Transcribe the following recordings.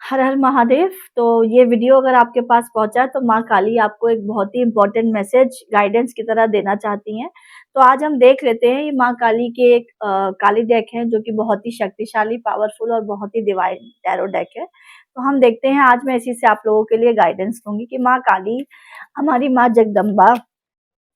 हर हर महादेव। तो ये वीडियो अगर आपके पास पहुंचा है तो माँ काली आपको एक बहुत ही इंपॉर्टेंट मैसेज गाइडेंस की तरह देना चाहती हैं। तो आज हम देख लेते हैं, ये माँ काली के एक काली डेक है जो कि बहुत ही शक्तिशाली, पावरफुल और बहुत ही डिवाइन टैरो डेक है। तो हम देखते हैं, आज मैं इसी से आप लोगों के लिए गाइडेंस दूंगी कि माँ काली, हमारी माँ जगदम्बा,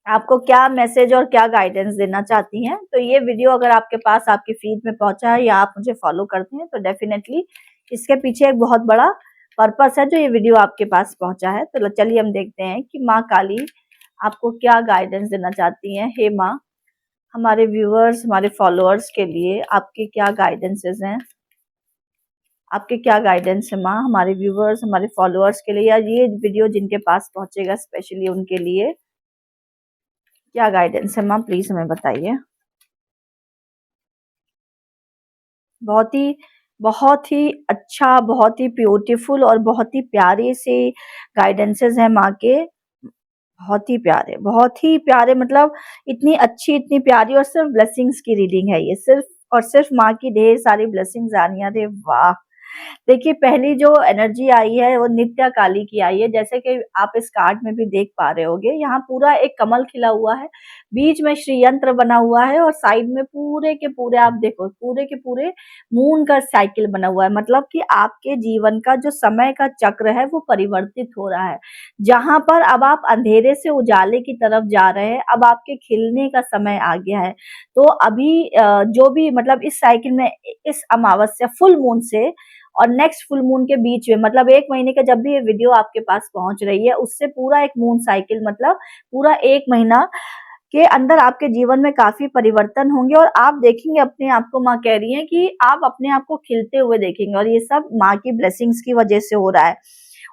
आपको क्या मैसेज और क्या गाइडेंस देना चाहती हैं। तो ये वीडियो अगर आपके पास आपकी फीड में पहुंचा है या आप मुझे फॉलो करते हैं तो डेफिनेटली इसके पीछे एक बहुत बड़ा पर्पस है जो ये वीडियो आपके पास पहुंचा है। तो चलिए हम देखते हैं कि माँ काली आपको क्या गाइडेंस देना चाहती हैं। हे माँ, हमारे व्यूअर्स, हमारे फॉलोअर्स के लिए आपके क्या गाइडेंसेस हैं, आपके क्या गाइडेंस है माँ हमारे व्यूअर्स, हमारे फॉलोअर्स के लिए, या ये वीडियो जिनके पास पहुंचेगा स्पेशली उनके लिए क्या गाइडेंस है माँ, प्लीज हमें बताइए। बहुत ही अच्छा, बहुत ही ब्यूटीफुल और बहुत ही प्यारे से गाइडेंसेस हैं माँ के। बहुत ही प्यारे, मतलब इतनी अच्छी, इतनी प्यारी, और सिर्फ ब्लेसिंग्स की रीडिंग है ये, सिर्फ और सिर्फ माँ की ढेर सारी ब्लेसिंग्स आ रही हैं। अरे वाह! देखिए, पहली जो एनर्जी आई है वो नित्या काली की आई है। जैसे कि आप इस कार्ड में भी देख पा रहे होंगे, यहाँ पूरा एक कमल खिला हुआ है, बीच में श्री यंत्र बना हुआ है और साइड में पूरे के पूरे, आप देखो, पूरे के पूरे मून का साइकिल बना हुआ है। मतलब कि आपके जीवन का जो समय का चक्र है वो परिवर्तित हो रहा है। जहां पर अब आप अंधेरे से उजाले की तरफ जा रहे हैं, अब आपके खिलने का समय आ गया है। तो अभी जो भी, मतलब इस साइकिल में, इस अमावस्या फुल मून से और नेक्स्ट फुल मून के बीच में, मतलब 1 महीने का, जब भी ये वीडियो आपके पास पहुंच रही है उससे पूरा एक मून साइकिल, मतलब पूरा 1 महीना के अंदर आपके जीवन में काफी परिवर्तन होंगे और आप देखेंगे अपने आप को, माँ कह रही है कि आप अपने आप को खिलते हुए देखेंगे और ये सब माँ की ब्लेसिंग्स की वजह से हो रहा है।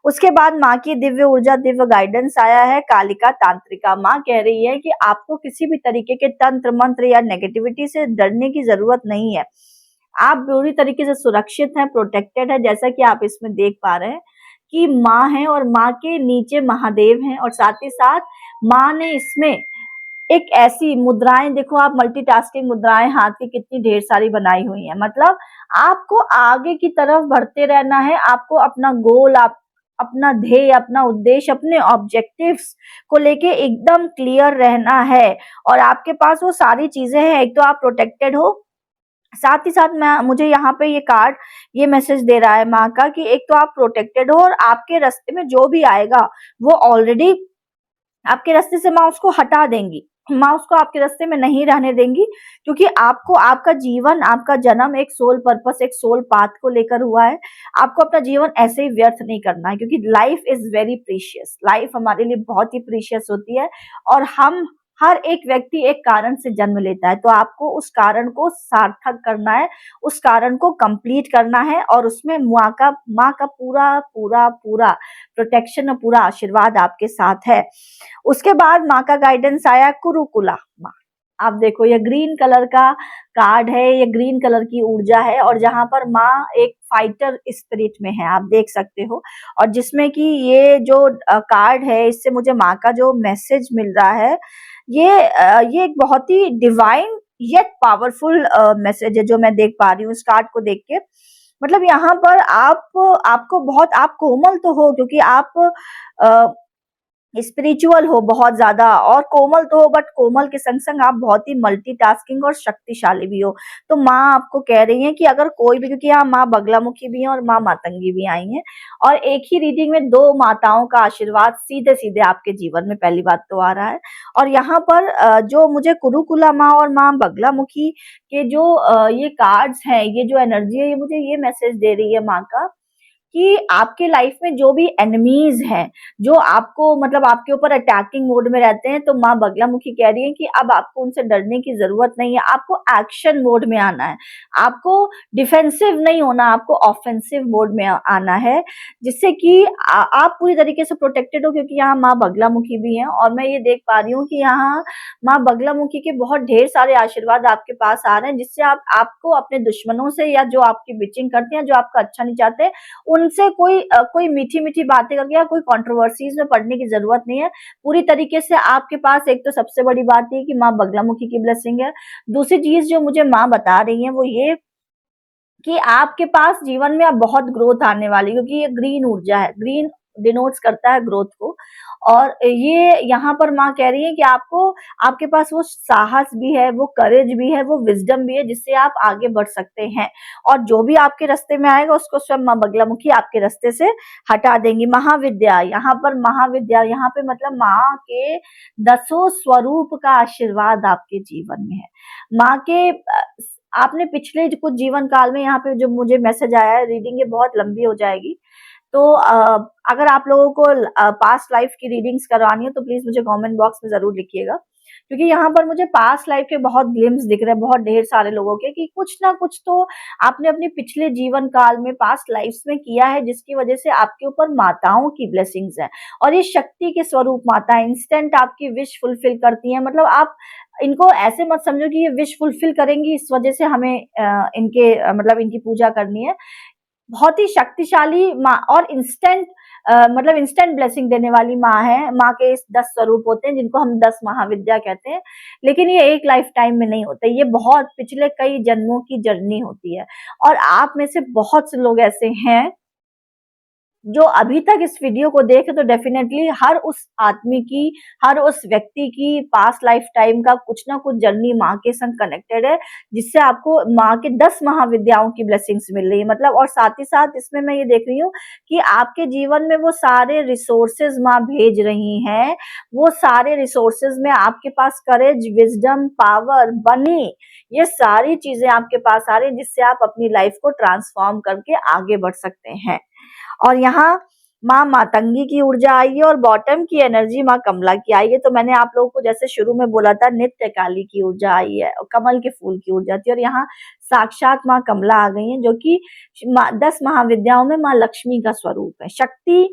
उसके बाद माँ की दिव्य ऊर्जा, दिव्य गाइडेंस आया है कालिका तांत्रिका। माँ कह रही है कि आपको किसी भी तरीके के तंत्र मंत्र या नेगेटिविटी से डरने की जरूरत नहीं है। आप पूरी तरीके से सुरक्षित हैं, प्रोटेक्टेड है। जैसा कि आप इसमें देख पा रहे हैं कि माँ है और माँ के नीचे महादेव हैं, और साथ ही साथ माँ ने इसमें एक ऐसी मुद्राएं, देखो आप, मल्टीटास्किंग मुद्राएं हाथ की कितनी ढेर सारी बनाई हुई हैं। मतलब आपको आगे की तरफ बढ़ते रहना है, आपको अपना गोल, आप अपना ध्येय, अपना उद्देश्य, अपने ऑब्जेक्टिव्स को लेके एकदम क्लियर रहना है और आपके पास वो सारी चीजें हैं। एक तो आप प्रोटेक्टेड हो, साथ ही साथ मैं, मुझे यहाँ पे ये कार्ड ये मैसेज दे रहा है माँ का कि एक तो आप प्रोटेक्टेड हो और आपके रास्ते में जो भी आएगा वो ऑलरेडी आपके रास्ते से माँ उसको हटा देंगी। माँ उसको आपके रास्ते में नहीं रहने देंगी, क्योंकि आपको, आपका जीवन, आपका जन्म एक सोल पर्पस, एक सोल पाथ को लेकर हुआ है। आपको अपना जीवन ऐसे ही व्यर्थ नहीं करना है, क्योंकि life is very precious. Life हमारे लिए बहुत ही प्रीशियस होती है और हम, हर एक व्यक्ति एक कारण से जन्म लेता है। तो आपको उस कारण को सार्थक करना है, उस कारण को कंप्लीट करना है और उसमें माँ का पूरा पूरा पूरा प्रोटेक्शन और पूरा आशीर्वाद आपके साथ है। उसके बाद माँ का गाइडेंस आया कुरुकुला माँ। आप देखो, ये ग्रीन कलर का कार्ड है, ये ग्रीन कलर की ऊर्जा है और जहां पर माँ एक फाइटर स्पिरिट में है, आप देख सकते हो। और जिसमें कि ये जो कार्ड है, इससे मुझे माँ का जो मैसेज मिल रहा है, ये एक बहुत ही डिवाइन येट पावरफुल मैसेज है जो मैं देख पा रही हूँ इस कार्ड को देख के। मतलब यहाँ पर आपको बहुत, आप कोमल तो हो, क्योंकि आप स्पिरिचुअल हो बहुत ज्यादा, और कोमल तो हो, बट कोमल के संग संग आप बहुत ही मल्टीटास्किंग और शक्तिशाली भी हो। तो माँ आपको कह रही है कि अगर कोई भी, क्योंकि यहाँ माँ बगलामुखी भी है और माँ मातंगी भी आई है, और एक ही रीडिंग में 2 माताओं का आशीर्वाद सीधे सीधे आपके जीवन में पहली बात तो आ रहा है। और यहाँ पर जो मुझे कुरुकुला माँ और माँ बगलामुखी के जो ये कार्ड्स हैं, ये जो एनर्जी है, ये मुझे ये मैसेज दे रही है माँ का कि आपके लाइफ में जो भी एनिमीज हैं, जो आपको, मतलब आपके ऊपर अटैकिंग मोड में रहते हैं, तो माँ बगलामुखी कह रही है कि अब आपको उनसे डरने की जरूरत नहीं है। आपको एक्शन मोड में आना है, आपको डिफेंसिव नहीं होना, आपको ऑफेंसिव मोड में आना है, जिससे कि आप पूरी तरीके से प्रोटेक्टेड हो, क्योंकि यहाँ माँ बगलामुखी भी है। और मैं ये देख पा रही हूँ कि यहाँ माँ बगलामुखी के बहुत ढेर सारे आशीर्वाद आपके पास आ रहे हैं, जिससे आपको अपने दुश्मनों से, या जो आपकी बिचिंग करते हैं, जो आपका अच्छा नहीं चाहते, उनसे कोई मीठी मीठी बातें करके या कोई कंट्रोवर्सीज में पड़ने की जरूरत नहीं है। पूरी तरीके से आपके पास, एक तो सबसे बड़ी बात है कि माँ बगलामुखी की ब्लेसिंग है। दूसरी चीज जो मुझे माँ बता रही है वो ये कि आपके पास जीवन में अब बहुत ग्रोथ आने वाली है, क्योंकि ये ग्रीन ऊर्जा है। ग्रीन डिनोट्स करता है ग्रोथ को। और ये यहाँ पर माँ कह रही है कि आपको, आपके पास वो साहस भी है, वो करेज भी है, वो विजडम भी है, जिससे आप आगे बढ़ सकते हैं। और जो भी आपके रास्ते में आएगा उसको स्वयं माँ बगलामुखी आपके रास्ते से हटा देंगी। महाविद्या, यहाँ पर महाविद्या, यहाँ पे मतलब माँ के 10 स्वरूप का आशीर्वाद आपके जीवन में है। माँ के आपने पिछले कुछ जीवन काल में, यहाँ पे जो मुझे मैसेज आया है, रीडिंग ये बहुत लंबी हो जाएगी, तो अगर आप लोगों को पास्ट लाइफ की रीडिंग्स करवानी है तो प्लीज मुझे कमेंट बॉक्स में जरूर लिखिएगा, क्योंकि यहाँ पर मुझे पास्ट लाइफ के बहुत ग्लिम्स दिख रहे हैं, बहुत ढेर सारे लोगों के, कि कुछ ना कुछ तो आपने अपने पिछले जीवन काल में, पास्ट लाइफ्स में किया है, जिसकी वजह से आपके ऊपर माताओं की ब्लेसिंग्स है। और ये शक्ति के स्वरूप माता है, इंस्टेंट आपकी विश फुलफिल करती है। मतलब आप इनको ऐसे मत समझो कि ये विश फुलफिल करेंगी इस वजह से हमें इनके मतलब इनकी पूजा करनी है। बहुत ही शक्तिशाली माँ और इंस्टेंट मतलब इंस्टेंट ब्लेसिंग देने वाली माँ है। माँ के इस 10 स्वरूप होते हैं जिनको हम 10 महाविद्या कहते हैं, लेकिन ये एक लाइफ टाइम में नहीं होते, ये बहुत पिछले कई जन्मों की जर्नी होती है। और आप में से बहुत से लोग ऐसे हैं जो अभी तक इस वीडियो को देखे, तो डेफिनेटली हर उस आदमी की, हर उस व्यक्ति की पास्ट लाइफ टाइम का कुछ ना कुछ जर्नी माँ के संग कनेक्टेड है, जिससे आपको माँ के 10 महाविद्याओं की ब्लेसिंग्स मिल रही है। मतलब और साथ ही साथ इसमें मैं ये देख रही हूँ कि आपके जीवन में वो सारे रिसोर्सेज माँ भेज रही हैं, वो सारे रिसोर्सेज में आपके पास करेज, विजडम, पावर, मनी, ये सारी चीजें आपके पास आ रही है, जिससे आप अपनी लाइफ को ट्रांसफॉर्म करके आगे बढ़ सकते हैं। और यहाँ माँ मातंगी की ऊर्जा आई है और बॉटम की एनर्जी माँ कमला की आई है। तो मैंने आप लोगों को जैसे शुरू में बोला था, नित्य काली की ऊर्जा आई है और कमल के फूल की ऊर्जा थी, और यहाँ साक्षात माँ कमला आ गई हैं, जो कि 10 महाविद्याओं में माँ लक्ष्मी का स्वरूप है। शक्ति,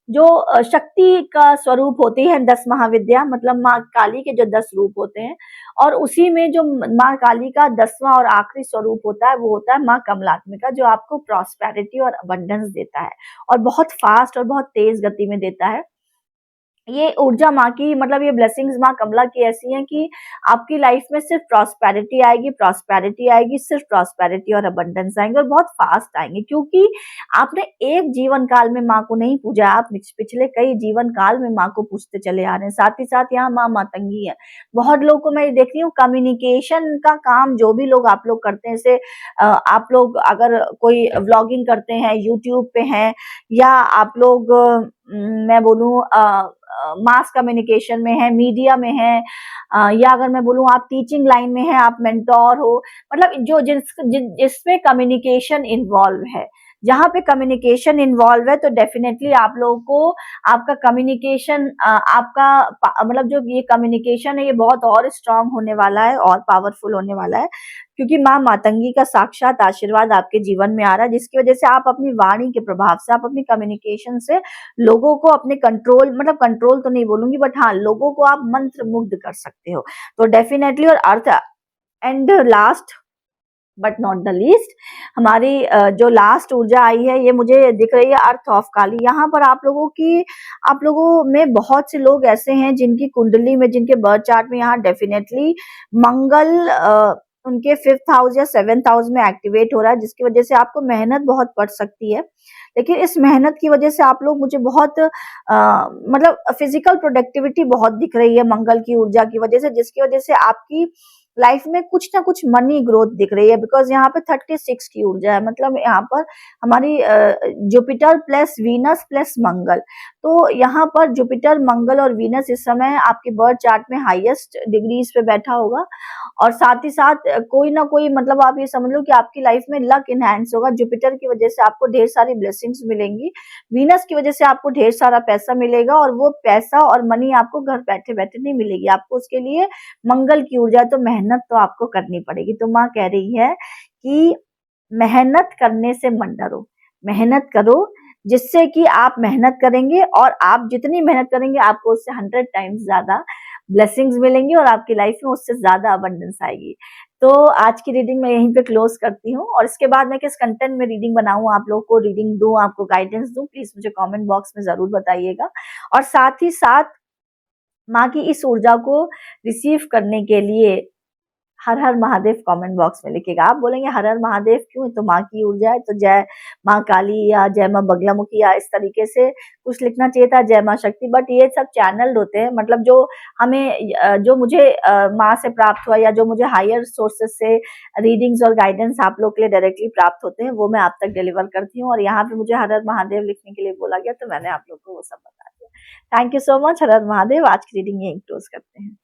जो शक्ति का स्वरूप होती है 10 महाविद्या, मतलब माँ काली के जो 10 रूप होते हैं, और उसी में जो माँ काली का 10वां और आखिरी स्वरूप होता है वो होता है माँ कमलात्मिका, जो आपको प्रॉस्पेरिटी और अबंडेंस देता है, और बहुत फास्ट और बहुत तेज गति में देता है। ये ऊर्जा माँ की, मतलब ये ब्लेसिंग्स माँ कमला की ऐसी हैं कि आपकी लाइफ में सिर्फ प्रॉस्पेरिटी आएगी, प्रॉस्पेरिटी आएगी, सिर्फ प्रॉस्पेरिटी और अबंडेंस आएंगे, और बहुत फास्ट आएंगे, क्योंकि आपने एक जीवन काल में माँ को नहीं पूजा, आप पिछले कई जीवन काल में माँ को पूजते चले आ रहे हैं। साथ ही साथ यहाँ माँ मातंगी है। बहुत लोग को मैं देख रही हूँ कम्युनिकेशन का काम जो भी लोग आप लोग करते हैं, जैसे आप लोग अगर कोई व्लॉगिंग करते हैं, यूट्यूब पे हैं, या आप लोग मैं बोलूँ मास कम्युनिकेशन में है, मीडिया में है, या अगर मैं बोलूँ आप टीचिंग लाइन में है, आप मेंटोर हो, मतलब जो जिसमें कम्युनिकेशन इन्वॉल्व है, जहाँ पे कम्युनिकेशन इन्वॉल्व है, तो डेफिनेटली आप लोगों को आपका कम्युनिकेशन आपका मतलब जो ये कम्युनिकेशन है ये बहुत और स्ट्रांग होने वाला है और पावरफुल होने वाला है, क्योंकि माँ मातंगी का साक्षात आशीर्वाद आपके जीवन में आ रहा है, जिसकी वजह से आप अपनी वाणी के प्रभाव से, आप अपनी कम्युनिकेशन से लोगों को अपने कंट्रोल, मतलब कंट्रोल तो नहीं बोलूंगी, बट हाँ, लोगों को आप मंत्र मुग्ध कर सकते हो। तो डेफिनेटली, और earth and last but not the least, हमारी जो लास्ट ऊर्जा आई है ये मुझे दिख रही है अर्थ ऑफ काली। यहाँ पर आप लोगों में बहुत से लोग ऐसे हैं जिनकी कुंडली में, जिनके बर्थ चार्ट में यहाँ डेफिनेटली मंगल उनके 5th हाउस या 7th हाउस में एक्टिवेट हो रहा है, जिसकी वजह से आपको मेहनत बहुत पड़ सकती है। लेकिन इस मेहनत की वजह से आप लोग, मुझे बहुत मतलब फिजिकल प्रोडक्टिविटी बहुत दिख रही है मंगल की ऊर्जा की वजह से, जिसकी वजह से आपकी लाइफ में कुछ ना कुछ मनी ग्रोथ दिख रही है। बिकॉज यहाँ पे 36 की ऊर्जा है, मतलब यहाँ पर हमारी जुपिटर प्लस वीनस प्लस मंगल, तो यहाँ पर जुपिटर, मंगल और वीनस इस समय आपके बर्थ चार्ट में हाईएस्ट डिग्रीज पे बैठा होगा, और साथ ही साथ कोई ना कोई, मतलब आप ये समझ लो कि आपकी लाइफ में लक इनहैंस होगा। जुपिटर की वजह से आपको ढेर सारी ब्लेसिंग्स मिलेंगी, वीनस की वजह से आपको ढेर सारा पैसा मिलेगा, और वो पैसा और मनी आपको घर बैठे बैठे नहीं मिलेगी, आपको उसके लिए मंगल की ऊर्जा, तो मेहनत तो आपको करनी पड़ेगी। तो माँ कह रही है कि मेहनत करने से मत डरो, मेहनत करो, जिससे कि आप मेहनत करेंगे और आप जितनी मेहनत करेंगे आपको उससे 100 टाइम्स ज्यादा ब्लेसिंग्स मिलेंगी, और आपकी लाइफ में उससे ज्यादा अबंडेंस आएगी। तो आज की रीडिंग मैं यहीं पे क्लोज करती हूँ, और इसके बाद मैं किस कंटेंट में रीडिंग बनाऊं, आप लोग को रीडिंग दूं, आपको गाइडेंस दूं, प्लीज मुझे कमेंट बॉक्स में जरूर बताइएगा। और साथ ही साथ माँ की इस ऊर्जा को रिसीव करने के लिए हर हर महादेव कमेंट बॉक्स में लिखिएगा। आप बोलेंगे हर हर महादेव क्यों, तो माँ की ऊर्जा है, तो जय माँ काली या जय माँ बगलामुखी या इस तरीके से कुछ लिखना चाहिए था, जय माँ शक्ति। बट ये सब चैनल होते हैं, मतलब जो हमें जो मुझे माँ से प्राप्त हुआ या जो मुझे हायर सोर्सेस से रीडिंग्स और गाइडेंस आप लोग के लिए डायरेक्टली प्राप्त होते हैं, वो मैं आप तक डिलीवर करती हूँ। और यहाँ पे मुझे हर हर महादेव लिखने के लिए बोला गया, तो मैंने आप लोग को वो सब बता दिया। Thank you so much. हर हर महादेव। आज की रीडिंग यहीं क्लोज करते हैं।